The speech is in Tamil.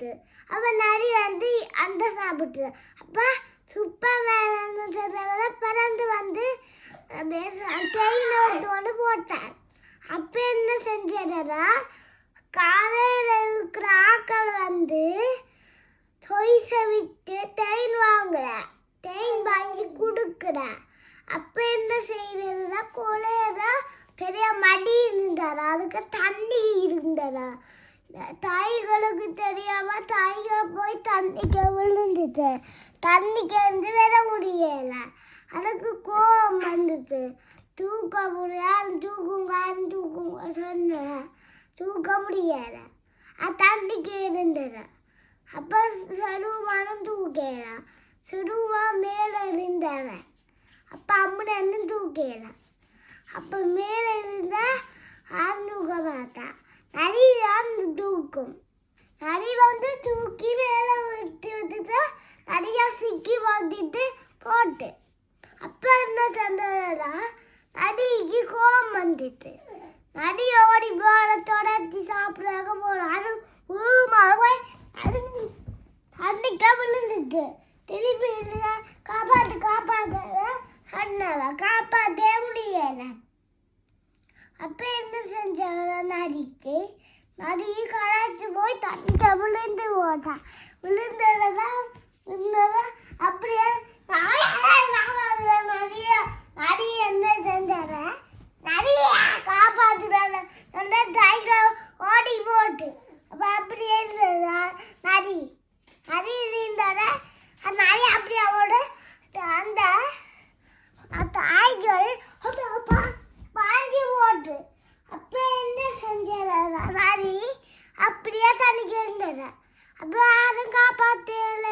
வந்துட்டு அப்போ நரி வந்து அந்த சாப்பிட்டு அப்போ சூப்பர்மேன் பறந்து வந்து தேயினோடு போட்டார். அப்போ என்ன செஞ்சடா காலையில் இருக்கிற ஆக்கள் வந்து தொய்சை விட்டு தேன் வாங்குற தேன் வாங்கி கொடுக்குற. அப்போ என்ன செய்யறதுனா கொலையதா பெரிய மடி இருந்தாரா அதுக்கு தண்ணி இருந்தாரா தாய்களுக்கு தெரியாம தாய்கள் போய் தண்ணிக்கு விழுந்துட்டு தண்ணிக்கு வந்து வர முடியல. அதுக்கு கோபம் வந்துட்டு தூக்க முடியாது தூக்குங்க சொன்ன தூக்க முடியல. தண்ணிக்கு இருந்தது. அப்போ சருவானும் தூக்கல. சுருவா மேலே இருந்தவன் அப்போ அம்மனு தூக்கல. அப்போ மேலே இருந்த தூக்க மாட்டான். நரி தான் தூக்கும். நரி வந்து தூக்கி மேலே விட்டுட்டு நிறையா சிக்கி வந்துட்டு போட்டு அப்போ என்ன சொன்னதுன்னா நரிக்கு கோபம் வந்துட்டு நரி ஓடி போன தொடர்ச்சி சாப்பிடாக போகிறோம். அது போய் தண்ணிக்க விழுந்துச்சு. திருப்பி காப்பாற்ற சொன்னவன் காப்பாற்றே முடியல. அப்போ என்ன செஞ்சவன நரி களைச்சு போய் தண்ணிக்க விழுந்து போட்டான். விழுந்ததான் அப்படியே நரி என்ன செஞ்சார நிறைய காப்பாற்றுறாங்க ஓடி போட்டு அப்போ அப்படியே இருந்ததா நரி இருந்தார நரி அப்படி அவட அந்த தாய்கள் வாங்கி போட்டு அப்போ என்ன செஞ்சார நரி அப்படியே தண்ணிக்கு இருந்தது. அப்போ யாரும் காப்பாற்றல.